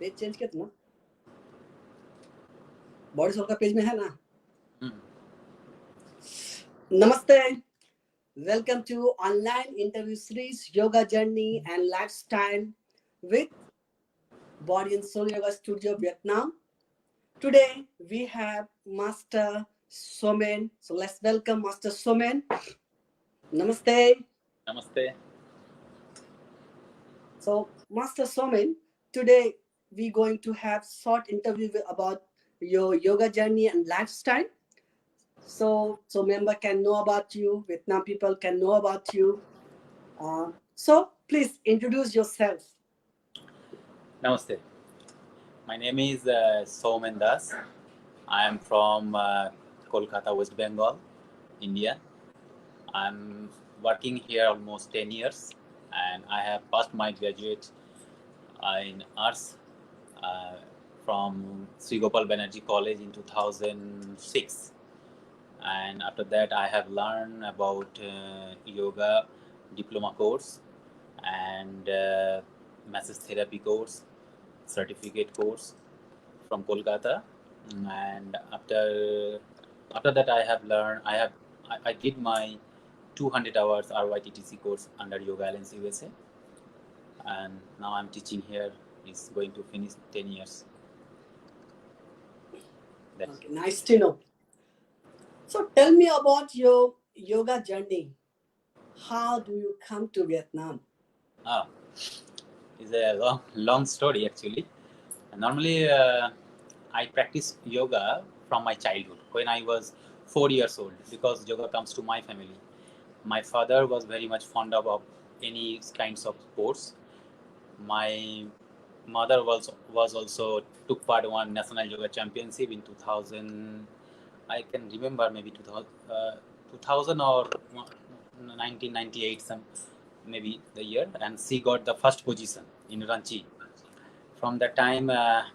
Page change किया था ना, बॉडी सोल का पेज में है ना। नमस्ते, welcome to online interview series Yoga Journey and Lifestyle with Body and Soul Yoga Studio Vietnam. Today we have Master Soumen. So let's welcome Master Soumen. Namaste. Namaste. So Master Soumen, today we're going to have short interview about your yoga journey and lifestyle. So member can know about you, Vietnam people can know about you. So please introduce yourself. Namaste. My name is Soumen Das. I am from Kolkata, West Bengal, India. I'm working here almost 10 years and I have passed my graduate in arts from Sri Gopal Banerjee College in 2006. And after that, I have learned about yoga diploma course and massage therapy course, certificate course from Kolkata. And after that, I did my 200 hours RYTTC course under Yoga Alliance USA, and now I'm teaching here. It's going to finish 10 years. Okay, nice to know. So tell me about your yoga journey. How do you come to Vietnam? It's a long story actually. Normally, I practice yoga from my childhood when I was 4 years old, because yoga comes to my family. My father was very much fond of any kinds of sports. My mother was also took part in one national yoga championship in 2000. I can remember maybe 2000 or 1998, some maybe the year, and she got the first position in Ranchi. From that time,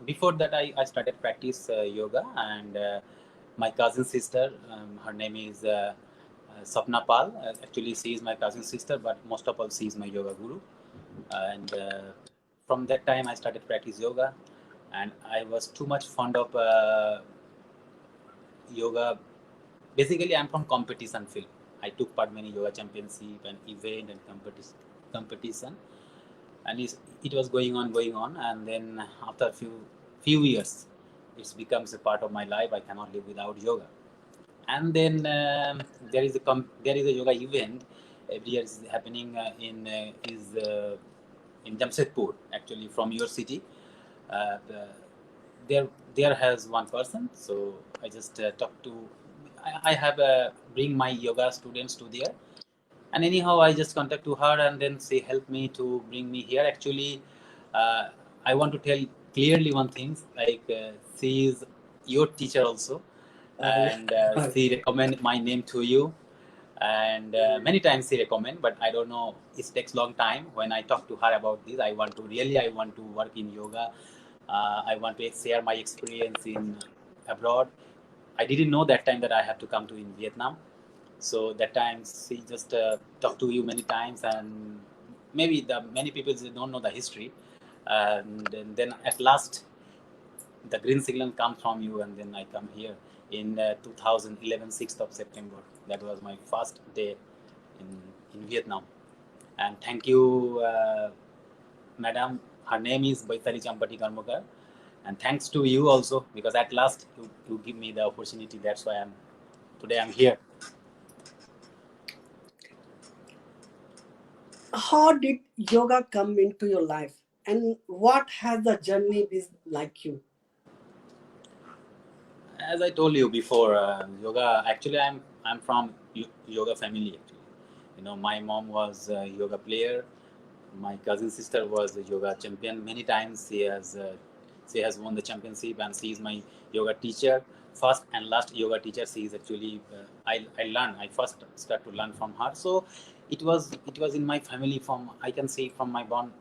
before that, I started practice yoga, and my cousin sister, her name is Sapna Pal. Actually, she is my cousin sister, but most of all, she is my yoga guru. And from that time, I started practice yoga, and I was too much fond of yoga. Basically, I'm from competition field. I took part many yoga championship and event and competition, and it was going on, and then after a few years, it becomes a part of my life. I cannot live without yoga. And then there is a yoga event every year is happening in Jamshedpur, actually from your city. There has one person, so I just talked to. I have bring my yoga students to there, and anyhow I just contact to her, and then she helped me to bring me here. Actually, I want to tell clearly one thing, like she is your teacher also, and she recommend my name to you, and many times she recommend, but I don't know, it takes long time. When I talk to her about this, I want to work in yoga. I want to share my experience in abroad. I didn't know that time that I have to come to in Vietnam. So that time she just talked to you many times, and maybe the many people don't know the history, and then at last the green signal comes from you, and then I come here in 2011, 6th of September. That was my first day in Vietnam. And thank you, madam. Her name is Baitali Champati Karmakar. And thanks to you also, because at last you give me the opportunity. That's why today I'm here. How did yoga come into your life, and what has the journey been like you? As I told you before, yoga. Actually, I'm from yoga family. Actually, my mom was a yoga player. My cousin sister was a yoga champion. Many times she has won the championship, and she is my yoga teacher. First and last yoga teacher. She is actually I first start to learn from her. So it was in my family. From I can see from my born.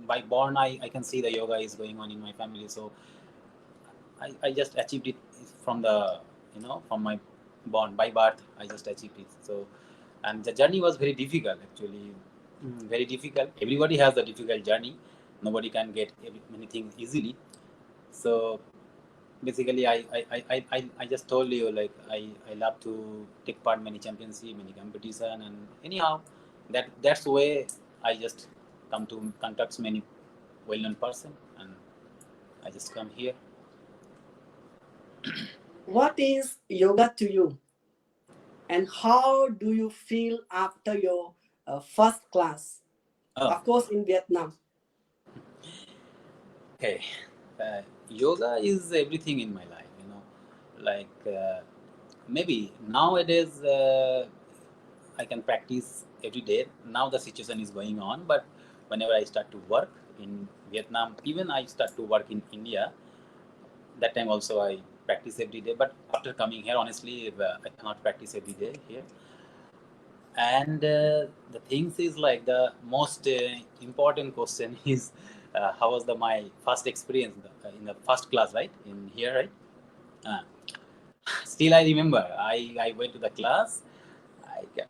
By born, I can see the yoga is going on in my family. So I just achieved it from the from my born by birth. I just achieved it. So, and the journey was very difficult actually. Very difficult. Everybody has a difficult journey, Nobody can get anything easily. So basically, I just told you, like, I love to take part many championship, many competition, and anyhow, that's way I just come to contact many well-known person, and I just come here. What is yoga to you, and how do you feel after your first class? Oh, Of course, in Vietnam. okay. Yoga is everything in my life, like maybe nowadays I can practice every day. Now the situation is going on, but whenever I start to work in Vietnam, even I start to work in India, that time also I practice every day. But after coming here, honestly, I cannot practice every day here. And the things is like the most important question is how was the my first experience in the first class, right? In here, right? Uh, Still, I remember I went to the class.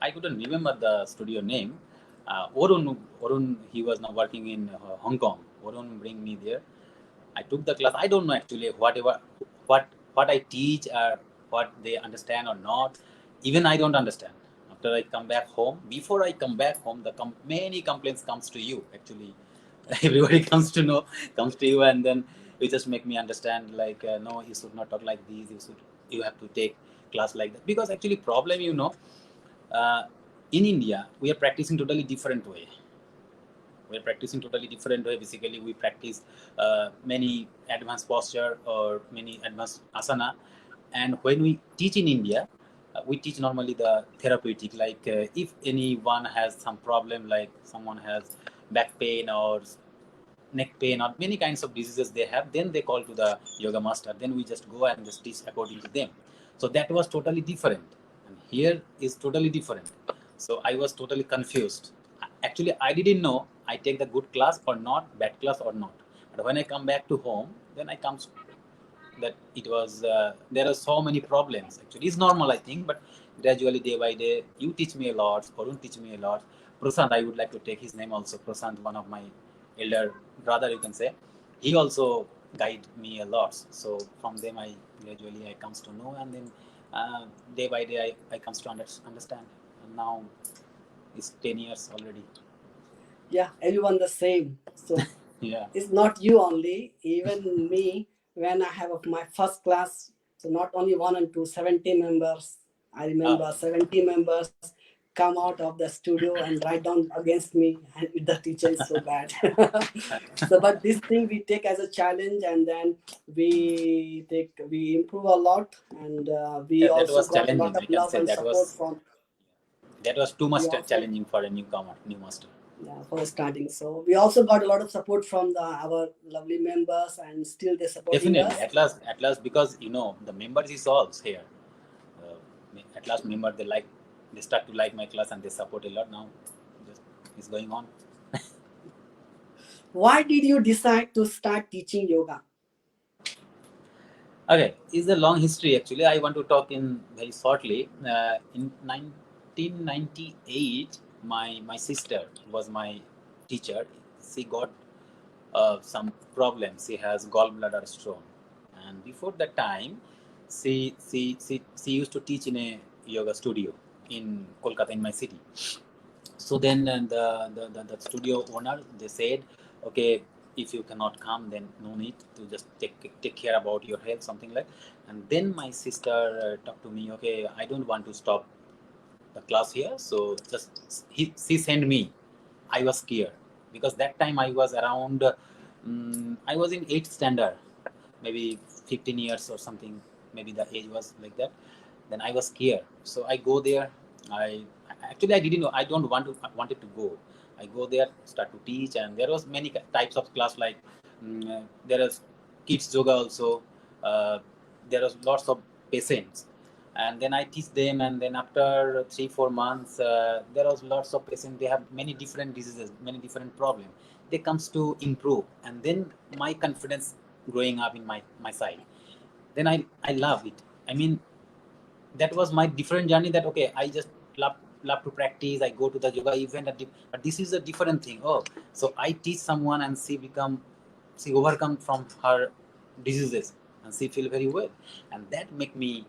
I couldn't remember the studio name. Orun, he was now working in Hong Kong. Orun bring me there. I took the class. I don't know actually what what I teach or what they understand or not. Even I don't understand. After I come back home, before I come back home, many complaints comes to you actually. Everybody comes to you, and then you just make me understand like no, you should not talk like this. You have to take class like that, because actually problem, uh, in India we are practicing totally different way. We're practicing totally different way. Basically, we practice many advanced posture or many advanced asana. And when we teach in India, we teach normally the therapeutic. Like if anyone has some problem, like someone has back pain or neck pain or many kinds of diseases they have, then they call to the yoga master. Then we just go and just teach according to them. So that was totally different, and here is totally different. So I was totally confused. Actually, I didn't know I take the good class or not, bad class or not. But when I come back to home, then I come that it was there are so many problems. Actually, it's normal, I think, but gradually, day by day, you teach me a lot. Arun teach me a lot. Prasant, I would like to take his name also. Prasant, one of my elder brother, you can say. He also guide me a lot. So from them, I gradually I comes to know, and then day by day, I comes to understand. And now it's 10 years already. Yeah, everyone the same. So Yeah. it's not you only, even me, when I have of my first class, so not only one and two, 70 members. I Uh, remember 70 members come out of the studio and write down against me, and the teacher is so bad. So, but this thing we take as a challenge, and then we improve a lot, and we yeah, that also was got a challenging. lot I of can love say and that support was from. too much We also, challenging for a newcomer, new master. yeah, for starting. So we also got a lot of support from our lovely members, and still they're supporting Definitely, us. at last, because the members is also here. Uh, at last, member they start to like my class and they support a lot now. Just is going on. Why did you decide to start teaching yoga? Okay, it's a long history actually. I want to talk in very shortly. In 1998, my sister was my teacher. She got some problems. She has gallbladder stone, and before that time, she used to teach in a yoga studio in Kolkata, in my city. So then the studio owner, they said, okay, if you cannot come, then no need to just take care about your health, something like. And then my sister talked to me, okay, I don't want to stop the class here, so just she sent me. I was scared because that time I was around I was in 8th standard, maybe 15 years or something, maybe the age was like that. Then I was scared, so I go there. I didn't know, I don't want to wanted to go. I go there, start to teach, and there was many types of class, like there is kids yoga also. uh, there was lots of patients, and then I teach them, and then after 3 4 months, there was lots of patients. They have many different diseases, many different problems. They comes to improve, and then my confidence growing up in my side. Then I love it. I mean, that was my different journey. That okay, I just love to practice. I go to the yoga event, but this is a different thing. Oh, so I teach someone and she overcome from her diseases and she feel very well, and that make me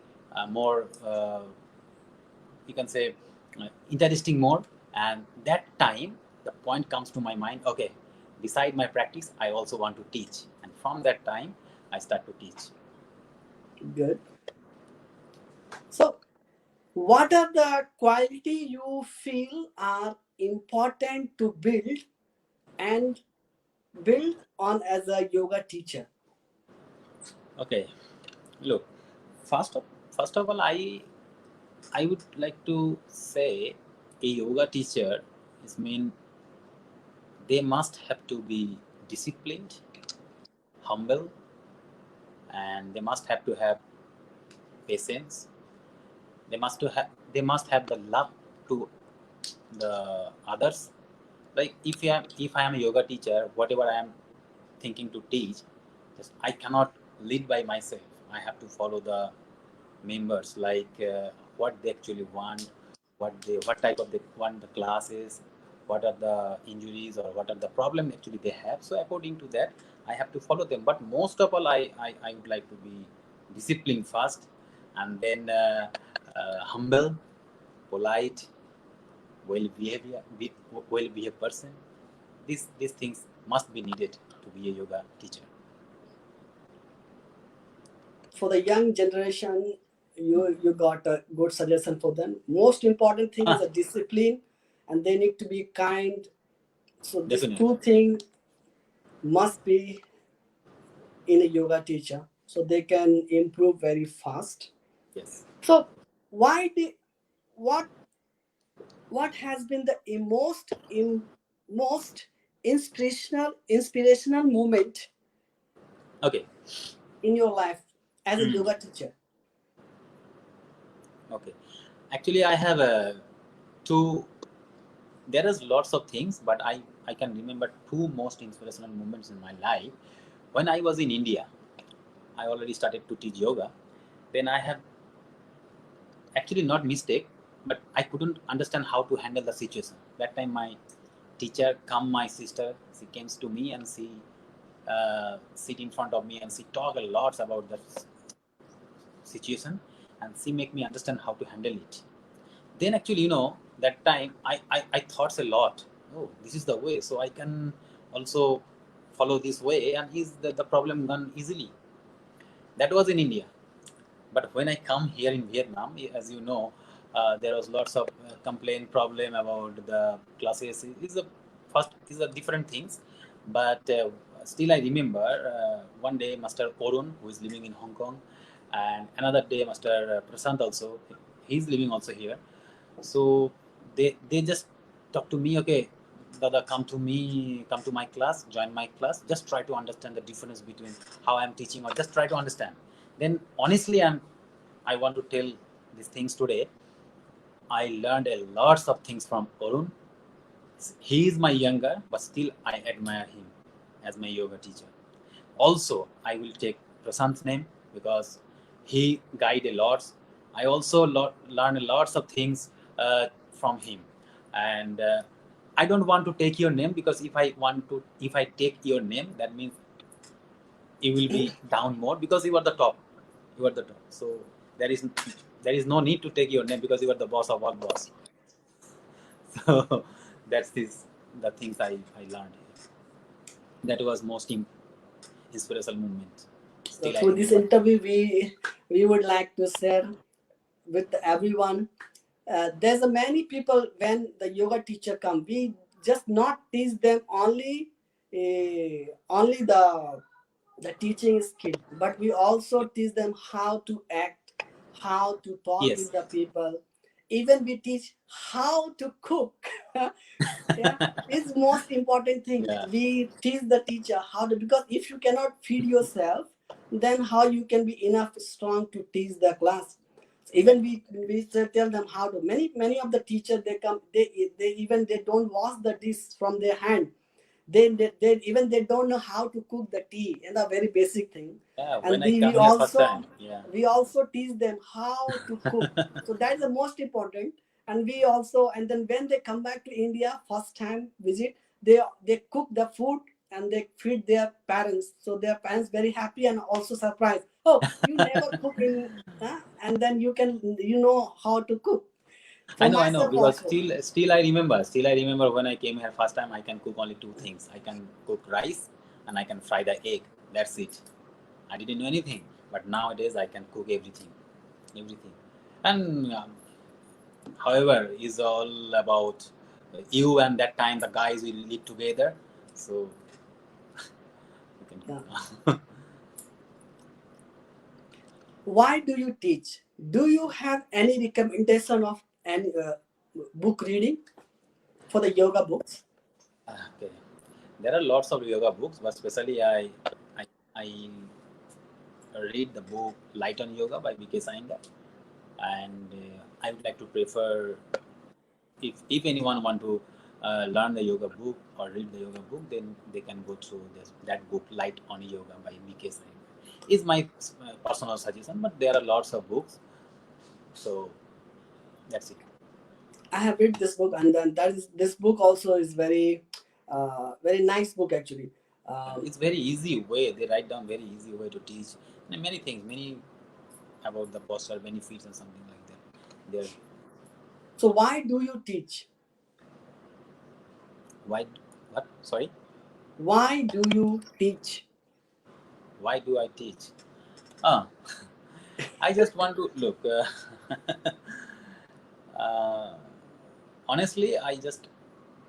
more you can say interesting more. And that time the point comes to my mind, okay, beside my practice I also want to teach, and from that time I start to teach. Good. So, what are the quality you feel are important to and build on as a yoga teacher? Okay, look, first of first of all, I would like to say a yoga teacher is mean they must have to be disciplined, humble, and they must have to have patience. They must have the love to the others. Like if I am a yoga teacher, whatever I am thinking to teach, just I cannot lead by myself. I have to follow the members, like what they actually want, what type of they want the classes, what are the injuries or what are the problem actually they have. So according to that I have to follow them, but most of all I would like to be disciplined first, and then humble, polite, well behaved person. These things must be needed to be a yoga teacher. For the young generation, you got a good suggestion for them. Most important thing is a discipline, and they need to be kind. So these Definitely. two things must be in a yoga teacher, so they can improve very fast. Yes. So why the what what has been the most inspirational moment Okay. in your life as a Mm. yoga teacher? Okay. Actually, I have two. There is lots of things, but I can remember two most inspirational moments in my life. When I was in India, I already started to teach yoga. Then I have actually not mistake, but I couldn't understand how to handle the situation. That time my teacher, come my sister, she came to me and she sit in front of me and she talk a lot about the situation, and she make me understand how to handle it. Then actually that time I thought a lot, oh, this is the way, so I can also follow this way and is the problem gone easily. That was in India. But when I come here in Vietnam, as you know, there was lots of complaint problem about the classes. Is a first is a different things, but still I remember one day Master Orun, who is living in Hong Kong, and another day Master Prasant also, he's living also here. So they just talk to me, okay, Dada, come to my class, join my class, just try to understand the difference between how I'm teaching, or just try to understand. Then honestly I want to tell these things today. I learned a lots of things from Arun. He is my younger, but still I admire him as my yoga teacher. Also, I will take Prasant's name because he guide a lot. I also learn a lots of things from him, and I don't want to take your name, because if I take your name, that means you will be down more, because you are the top. You are the top. So there is there is no need to take your name, because you are the boss of all boss. So that's the things I learned here. That was most inspirational moment. So Still I through this remember. interview, we would like to share with everyone. There's a many people when the yoga teacher come. We just not teach them only the teaching skill, but we also teach them how to act, how to talk with Yes. the people. Even we teach how to cook. Yeah, it's most important thing. Yeah. We teach the teacher how to, because if you cannot feed yourself, then how you can be enough strong to teach the class. Even Exactly. we tell them how to. Many of the teachers, they come, they even they don't wash the dish from their hand. They don't know how to cook the tea, and a very basic thing. Yeah. When And I we come here first time. also Yeah. we also teach them how to cook. So that is the most important. And we also, and then when they come back to India, first time visit, they cook the food and they feed their parents. So their parents very happy and also surprised. Oh, you never cook in, and then you know how to cook. For I know, myself because also. still I remember when I came here first time. I can cook only two things. I can cook rice and I can fry the egg. That's it. I didn't know anything, but nowadays I can cook everything. And however, is all about you and that time the guys will live together. So you can Yeah. cook. Why do you teach? Do you have any recommendation of any book reading for the yoga books? Okay. There are lots of yoga books, but especially I read the book Light on Yoga by B.K. Sainga, and I would like to prefer, if anyone want to learn the yoga book or read the yoga book, then they can go through that book Light on Yoga by B.K. Sainga. Is my personal suggestion, but there are lots of books, so that's it. I have read this book, and then that is this book also is very nice book actually. It's very easy way. They write down very easy way to teach, and many things, many about the posture benefits and something like that. There, So why do you teach? why? What? Sorry. Why do you teach? Why do I teach? Ah, I just want to look. Uh, honestly, I just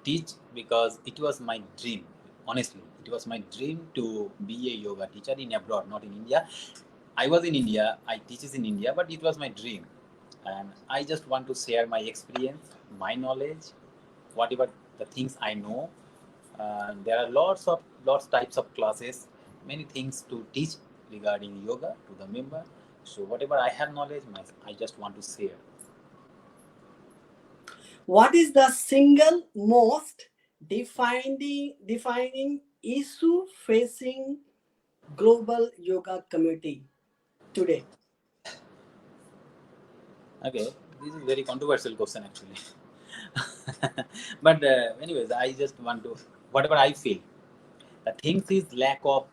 teach because it was my dream. Honestly, it was my dream to be a yoga teacher in abroad, not in India. I was in India. I teaches in India, but it was my dream, and I just want to share my experience, my knowledge, whatever the things I know. There are lots types of classes, many things to teach regarding yoga to the member. So whatever I have knowledge, I just want to share. What is the single most defining issue facing global yoga community today? Okay, this is very controversial question actually. But anyways, I just want to, whatever I feel. The things is lack of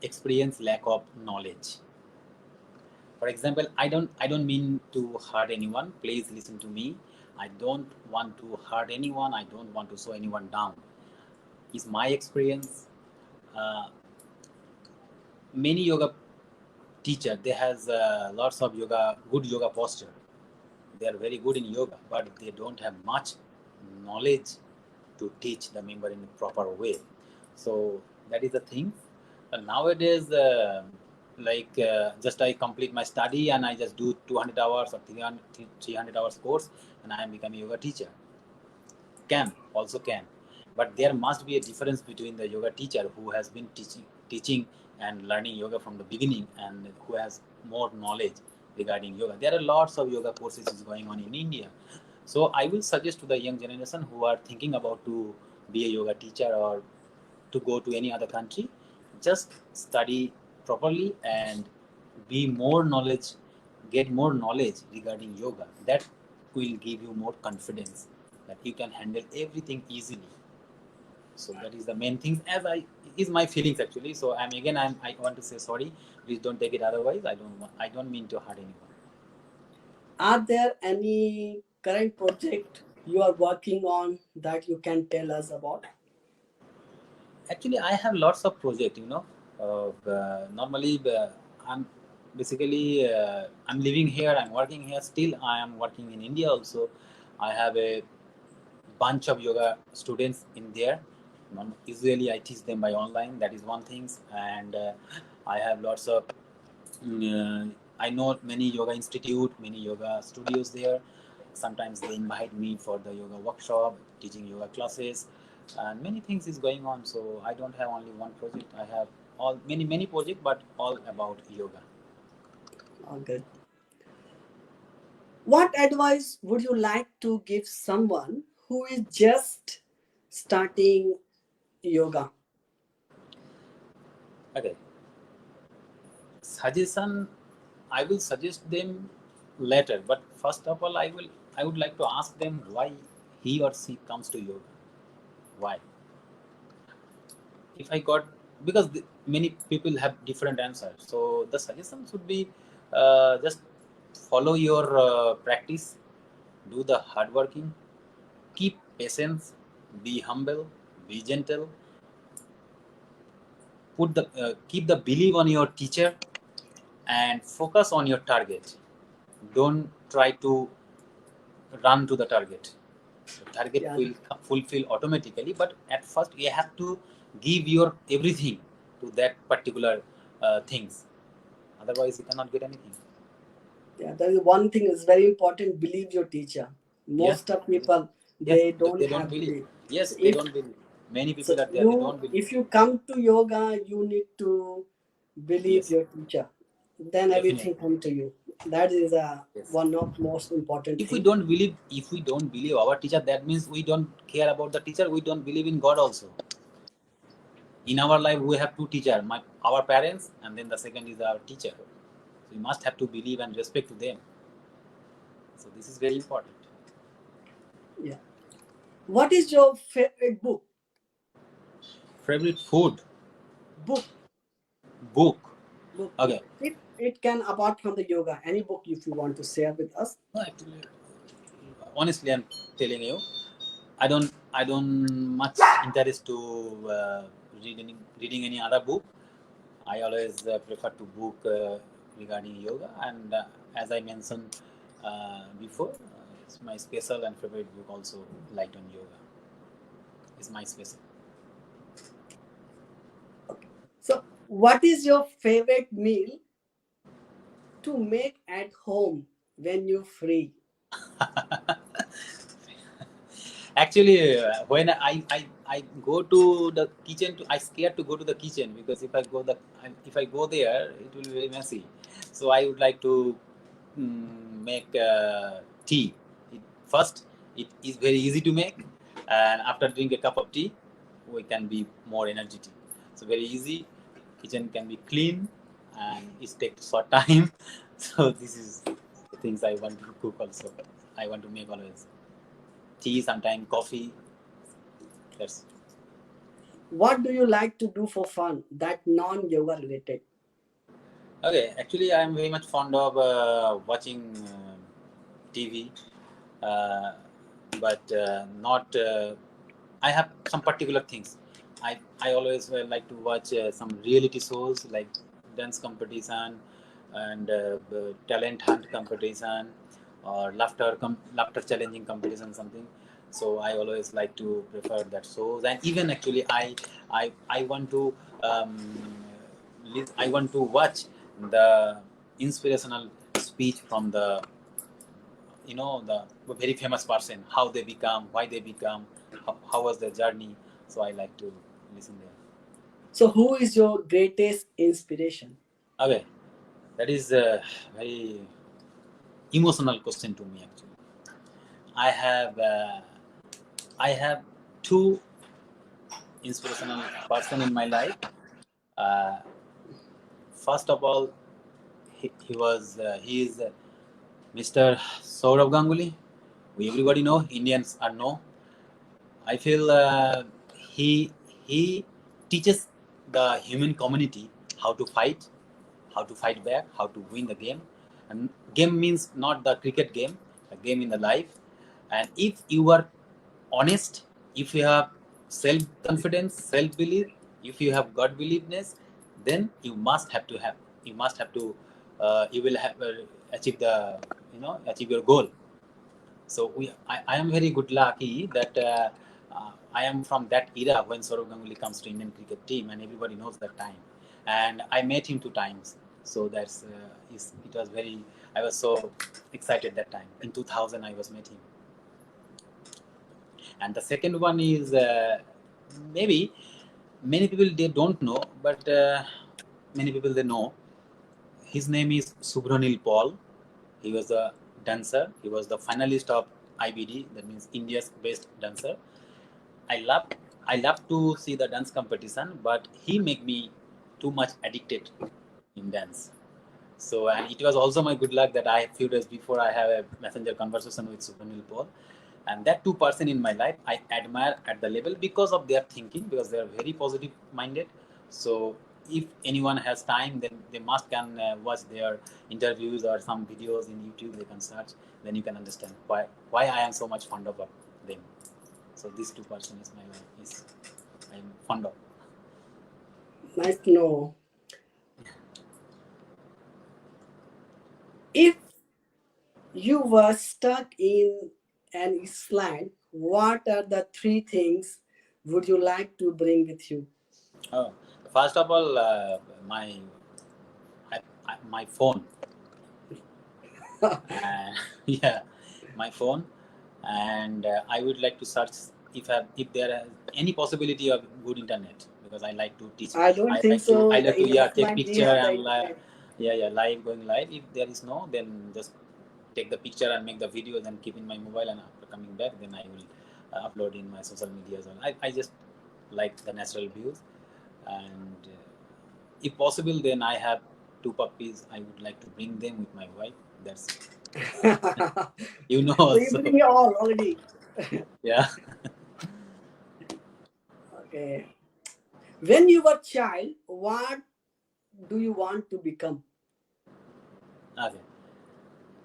experience, lack of knowledge. For example, I don't mean to hurt anyone. Please listen to me. I don't want to hurt anyone. I don't want to slow anyone down. Is my experience. Uh, Many yoga teacher, they has lots of good yoga posture. They are very good in yoga, but they don't have much knowledge to teach the member in a proper way. So that is the thing. And nowadays, just I complete my study and I just do 200 hours or 300 hours course, and I am becoming a yoga teacher. Can, but there must be a difference between the yoga teacher who has been teaching and learning yoga from the beginning, and who has more knowledge regarding yoga. There are lots of yoga courses is going on in India. So I will suggest to the young generation who are thinking about to be a yoga teacher or to go to any other country, just study properly and be more knowledge get more knowledge regarding yoga. That will give you more confidence that you can handle everything easily. So that is the main thing, as I is my feelings actually. So I want to say sorry, please don't take it otherwise. I don't mean to hurt anyone. Are there any current project you are working on that you can tell us about? Actually, I have lots of project. Normally, I'm I'm living here. I'm working here. Still, I am working in India also. I have a bunch of yoga students in there. Usually, I teach them by online. That is one thing, and I have lots of. I know many yoga institute, many yoga studios there. Sometimes they invite me for the yoga workshop, teaching yoga classes, and many things is going on. So I don't have only one project. I have all many projects, but all about yoga. Okay. What advice would you like to give someone who is just starting yoga? Okay, suggestion. I will suggest them later, but first of all, I will I would like to ask them why he or she comes to yoga. Why? If I got, because many people have different answers, so the suggestions would be just follow your practice, do the hard working, keep patience, be humble, be gentle, put the keep the belief on your teacher, and focus on your target. Don't try to run to the target. The target Yeah, will fulfill automatically, but at first you have to give your everything to that particular things. Otherwise, you cannot get anything. yeah. That is one thing is very important. Believe your teacher. Yeah. Most of people Yes, they don't they don't have believe. belief. Yes, So they if don't believe. Many so, people are there. They you don't believe. if you come to yoga, you need to believe Yes, your teacher. Then definitely. everything come to you. That is Yes. one of most important If we thing. don't believe, if we don't believe our teacher, that means we don't care about the teacher. We don't believe in God also. In our life, we have two teachers: our parents, and then the second is our teacher. So we must have to believe and respect to them. So this is very important. Yeah. What is your favorite book? Favorite food, Book, book. book. Okay. It can apart from the yoga, any book if you want to share with us. No, actually, honestly, I'm telling you, I don't much interest to reading any other book. I always prefer to book regarding yoga, and as I mentioned before, it's my special and favorite book also liked on yoga. Is my special Okay. So, what is your favorite meal to make at home when you're free? actually when I go to the kitchen, I scared to go to the kitchen because if I go there it will be very messy. So I would like to make tea. First, it is very easy to make, and after drink a cup of tea, we can be more energetic. So very easy. Kitchen can be clean, and it takes short time. So this is the things I want to cook also. I want to make always tea, sometimes coffee. That's What do you like to do for fun that non-yoga related? okay. Actually, I am very much fond of watching TV, uh, but not. I have some particular things. I always like to watch some reality shows like dance competition and talent hunt competition or laughter challenging competition something. So I always like to prefer that shows, and even actually I want to um, I want to watch the inspirational speech from the the very famous person, how they become, why they become, how was their journey. So I like to listen there. So, who is your greatest inspiration? Okay, that is a very emotional question to me actually. I have uh, I have two inspirational person in my life. Uh, First of all, he is Mr. Saurav Ganguly. We everybody know, Indians are know. I feel he he teaches the human community how to fight back, how to win the game. And game means not the cricket game, a game in the life. And if you are honest, if you have self confidence, self belief, if you have God believeness, then you must have to you will have achieve the achieve your goal. So I am very good lucky that I am from that era when Saurav Ganguly comes to Indian cricket team, and everybody knows that time. And I met him two times, so it was very. I was so excited that time. In 2000, I was met him, and the second one is maybe many people they don't know, but many people they know. His name is Subhranil Paul. He was a dancer. He was the finalist of IBD, that means India's best dancer. I love I love to see the dance competition, but he make me too much addicted in dance. So, and it was also my good luck that I, few days before, I have a messenger conversation with Soumen Paul, and that two person in my life I admire at the level because of their thinking, because they are very positive minded. So, if anyone has time, then they must can watch their interviews or some videos in YouTube. They can search. Then you can understand why I am so much fond of them. So, these two person is my life is I am fond of. Nice to know. If you were stuck in an island, what are the three things would you like to bring with you? Oh, first of all, my my phone. Yeah, my phone, and I would like to search if there is any possibility of good internet, because I like to teach. I don't think I so. like to In yeah take Iceland, we picture have the and internet. yeah live going live. If there is no, then just take the picture and make the video, then keep in my mobile, and after coming back, then I will upload in my social media. I just like the natural views, and if possible, then I have two puppies. I would like to bring them with my wife. That's you know So you also. bring it all already. Yeah. Okay. When you were child, what do you want to become? Okay.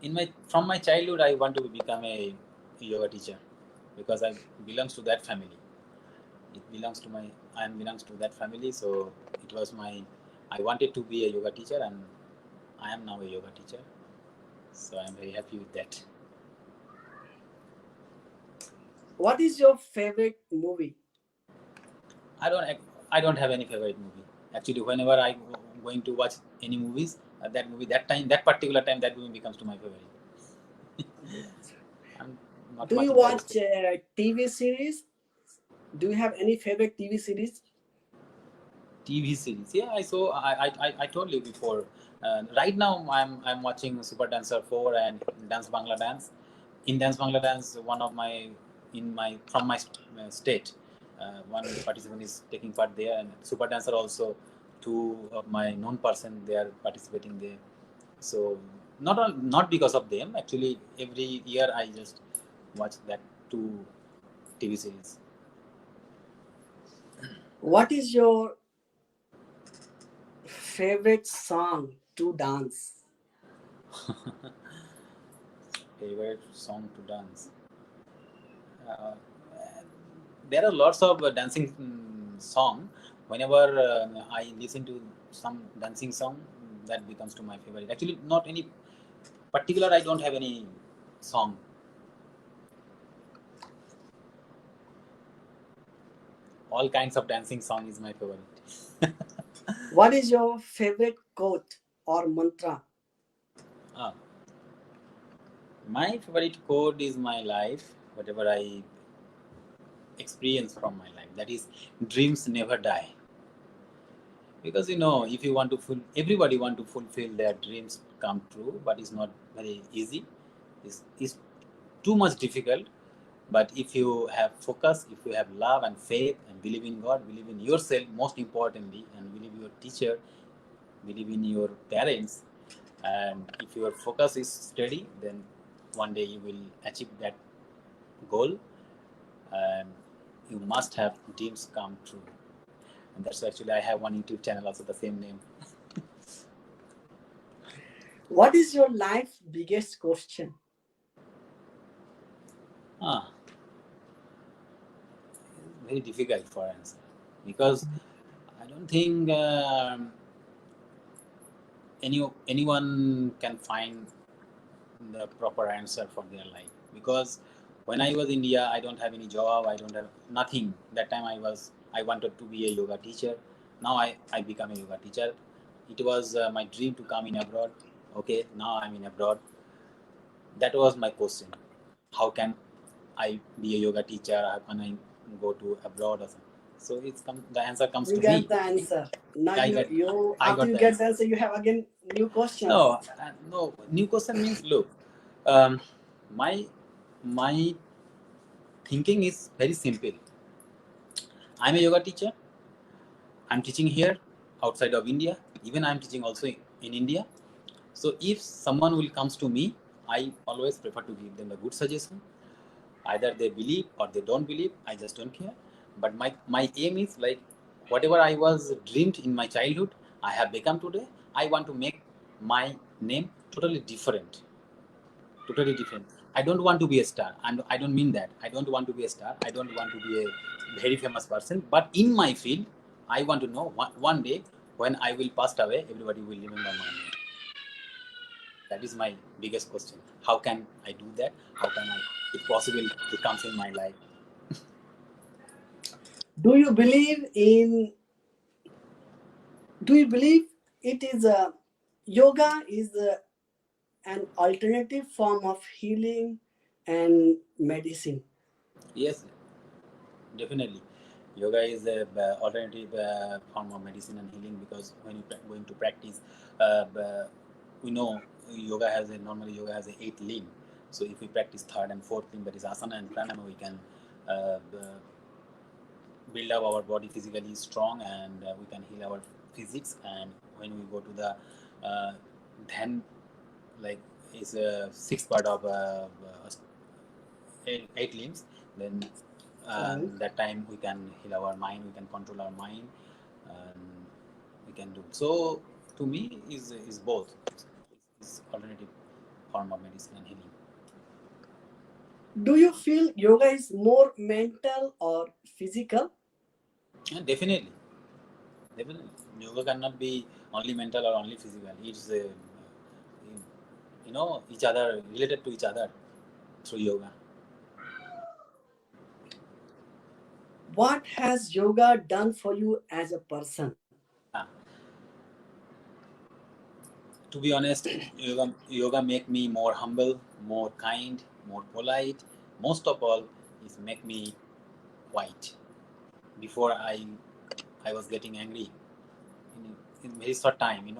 In my from my childhood, I want to become a yoga teacher because I belongs to that family. It belongs to my I belongs to that family. So it was my I wanted to be a yoga teacher, and I am now a yoga teacher. So I'm very happy with that. What is your favorite movie? I don't I don't have any favorite movie. Actually, whenever I going to watch any movies, that movie that particular time that movie becomes to my favorite. I'm not Do much you watch interested. TV series? Do you have any favorite TV series? TV series. Yeah, I saw. I told you before. Right now, I'm watching Super Dancer 4 and Dance Bangla Dance. In Dance Bangla Dance, one of my in my from my state, one participant is taking part there, and Super Dancer also. Two of my known person they are participating there. So not because of them. Actually, every year I just watch that two TV series. What is your favorite song to dance? Favorite song to dance. Uh, there are lots of dancing song. Whenever I listen to some dancing song, that becomes to my favorite. Actually, not any particular. I don't have any song. All kinds of dancing song is my favorite. What is your favorite quote or mantra? Ah, my favorite code is my life. Whatever I experience from my life, that is, dreams never die. Because if you want to everybody want to fulfill their dreams come true, but it's not very easy. It's too much difficult. But if you have focus, if you have love and faith and believe in God, believe in yourself most importantly, and believe your teacher, believe in your parents, and if your focus is steady, then one day you will achieve that goal, and you must have dreams come true. And that's actually I have one YouTube channel also the same name. What is your life biggest question? Ah, very difficult for answer because I don't think anyone can find the proper answer for their life. Because when I was in India, I don't have any job, I don't have nothing. That time I wanted to be a yoga teacher. Now I become a yoga teacher. It was my dream to come in abroad. Okay, now I'm in abroad. That was my question. How can I be a yoga teacher? How can I go to abroad or something? So the answer comes You to get me. the answer. Now I you got you I after got you the get answer. the answer, you have again new questions. No. New question means look. Um, my my thinking is very simple. I'm a yoga teacher. I'm teaching here outside of India. Even I'm teaching also in India. So if someone will comes to me, I always prefer to give them a good suggestion. Either they believe or they don't believe, I just don't care. But my aim is like whatever I was dreamed in my childhood, I have become today. I want to make my name totally different. Totally different. I don't want to be a star, and I don't mean that. I don't want to be a star. I don't want to be a very famous person. But in my field, I want to know one day when I will pass away, everybody will remember my name. That is my biggest question. How can I do that? How can I, if possible, it comes in my life? Do you believe in? Do you believe it is a yoga is an alternative form of healing and medicine? Yes, definitely. Yoga is a alternative form of medicine and healing, because when you're going to practice, we know yoga has a eighth limb. So if we practice third and fourth limb, that is asana and pranayama, we can build up our body physically strong, and we can heal our physics. And when we go to the dhan, like is a sixth part of eight limbs, then Right. that time we can heal our mind, we can control our mind, and we can do so. To me is both, is alternative form of medicine and healing. Do you feel yoga is more mental or physical? And definitely yoga cannot be only mental or only physical. It's each other, related to each other through yoga. What has yoga done for you as a person? Yeah, to be honest, yoga make me more humble, more kind, more polite. Most of all, is make me quiet. Before I was getting angry in very short time,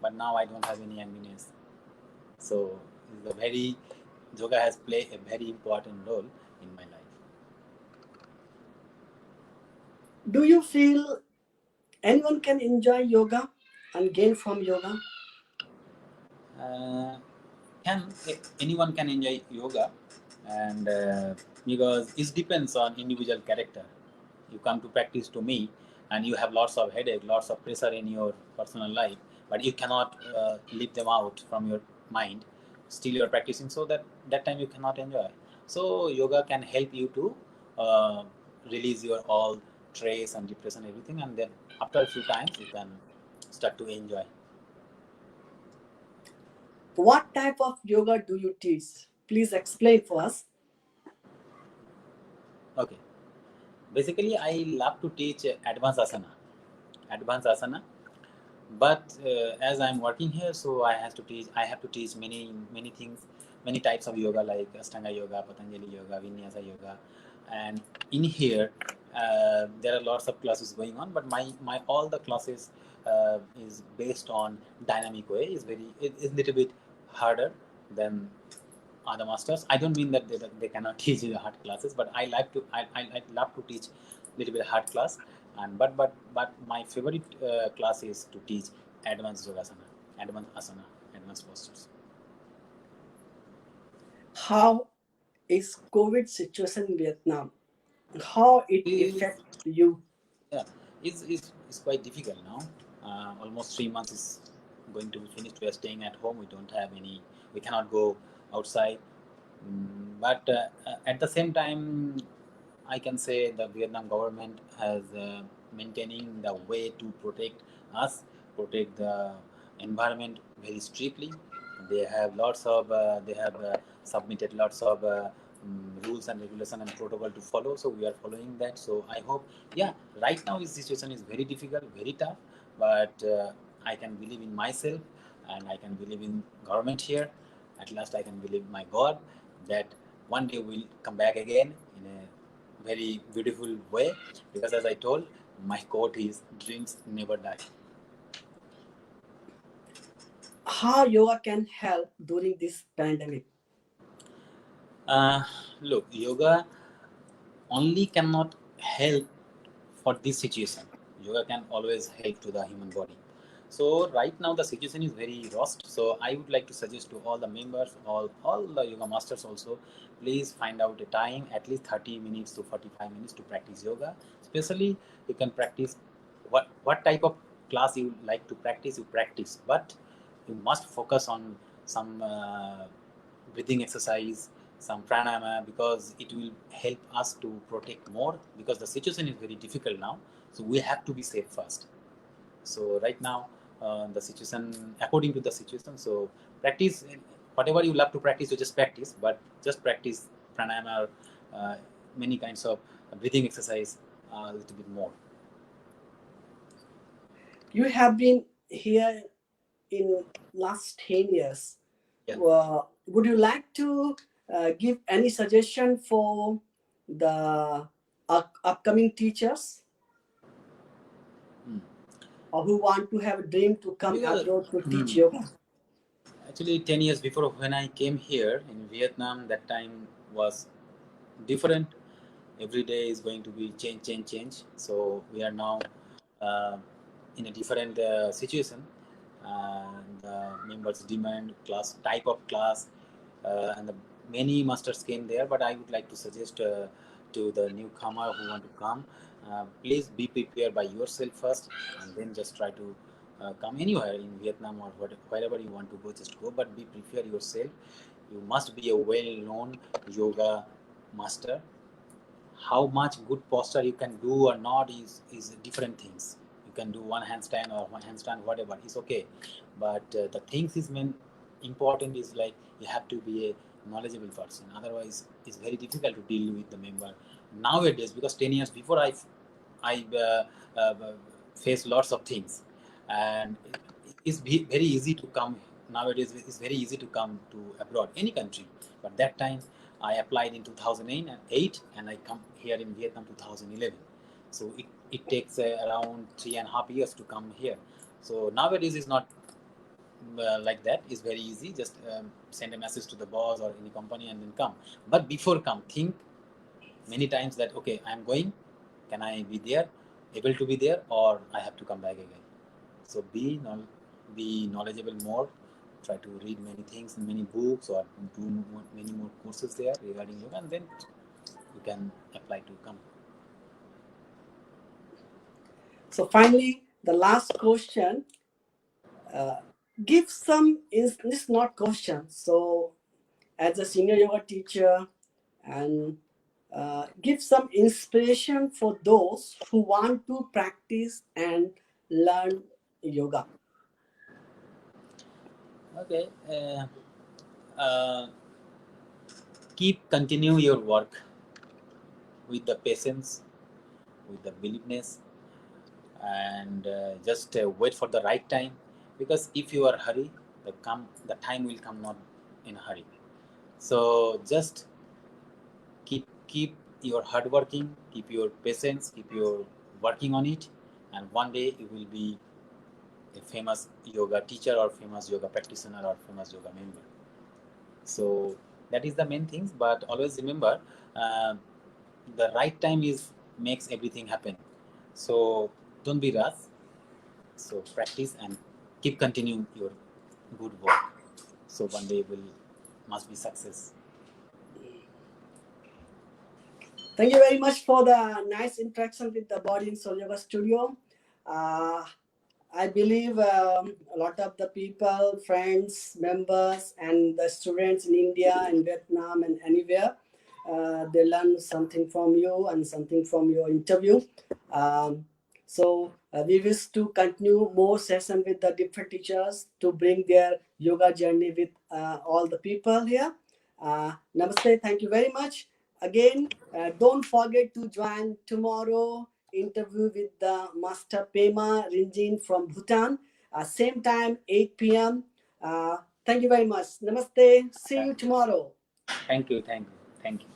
but now I don't have any angriness. So the very yoga has played a very important role in my life. Do you feel anyone can enjoy yoga and gain from yoga? uh, can Anyone can enjoy yoga, and because it depends on individual character. You come to practice to me, and you have lots of headache, lots of pressure in your personal life, but you cannot leave them out from your mind. Still you're practicing, so that time you cannot enjoy. So yoga can help you to uh, release your all stress and depression, everything, and then after a few times you can start to enjoy. What type of yoga do you teach? Please explain for us. Okay. Basically, I love to teach advanced asana. But as I'm working here, so I have to teach many things, many types of yoga, like Ashtanga yoga, Patanjali yoga, Vinyasa yoga. And in here, there are lots of classes going on, but my all the classes is based on dynamic way. Is little bit harder than other masters. I don't mean that they cannot teach you hard classes, but I love to teach little bit hard class. And but my favorite class is to teach advanced yogasana, advanced asana, advanced postures. How is COVID situation in Vietnam? How it Is affect you? Yeah, it's quite difficult now. Almost 3 months is going to be finished. We are staying at home. We don't have any. We cannot go outside. But at the same time, I can say the Vietnam government has maintaining the way to protect us, protect the environment very strictly. They have submitted lots of rules and regulation and protocol to follow. So we are following that. So I hope, yeah, right now this situation is very difficult, very tough, but I can believe in myself, and I can believe in government here. At last, I can believe my God that one day we'll come back again in a very beautiful way, because as I told, my quote is dreams never die. How yoga can help during this pandemic? uh, Look, yoga only cannot help for this situation. Yoga can always help to the human body. So right now the situation is very rushed. So I would like to suggest to all the members, all the yoga masters also, please find out a time at least 30 minutes to 45 minutes to practice yoga. Especially you can practice what type of class you like to practice, you practice, but you must focus on some breathing exercise, some pranayama, because it will help us to protect more, because the situation is very difficult now. So we have to be safe first. So right now the situation according to the situation, so practice whatever you love to practice, you just practice, but just practice pranayama or many kinds of breathing exercise a little bit more. You have been here in last 10 years. Yeah. Would you like to give any suggestion for the upcoming teachers Hmm. or who want to have a dream to come Because abroad to teach yoga? actually 10 years before when I came here in Vietnam, that time was different. Every day is going to be change. So we are now uh, in a different situation, and members demand class type of class, and many masters came there. But I would like to suggest to the newcomer who want to come, please be prepared by yourself first, and then just try to come anywhere in Vietnam or wherever you want to go, just go, but be prepared yourself. You must be a well-known yoga master. How much good posture you can do or not is different things. You can do one handstand or one handstand, whatever is okay, but the things is main important is like you have to be a knowledgeable person. Otherwise it's very difficult to deal with the member nowadays, because 10 years before I faced lots of things, and it's very easy to come nowadays. It's very easy to come to abroad, any country, but that time I applied in 2008 and I come here in Vietnam 2011. So it takes around 3.5 years to come here. So nowadays it's not like that. It's very easy. Just send a message to the boss or any company and then come. But before come, think many times that okay, I'm going. Can I be there, able to be there, or I have to come back again? So be knowledgeable more. Try to read many things, many books, or do many more courses there regarding yoga, and then you can apply to come. So finally, the last question. Uh, Give some. This is not question. So as a senior yoga teacher, and give some inspiration for those who want to practice and learn yoga. Okay. Uh, Keep continue your work with the patience, with the beliefness, and just wait for the right time. Because if you are hurry, the time will come not in a hurry. So just keep your hard working, keep your patience, keep your working on it, and one day you will be a famous yoga teacher or famous yoga practitioner or famous yoga member. So that is the main things. But always remember, uh, the right time is makes everything happen. So don't be rush. So practice and keep continuing your good work. So one day will must be success. Thank you very much for the nice interaction with the Body and Soul Yoga Studio. Uh, I believe a lot of the people, friends, members, and the students in India and Vietnam and anywhere, they learn something from you and something from your interview. So we wish to continue more session with the different teachers to bring their yoga journey with all the people here. Namaste. Thank you very much. Again, don't forget to join tomorrow interview with the Master Pema Rinjin from Bhutan. Same time, 8 p.m. Thank you very much. Namaste. See you tomorrow. Thank you.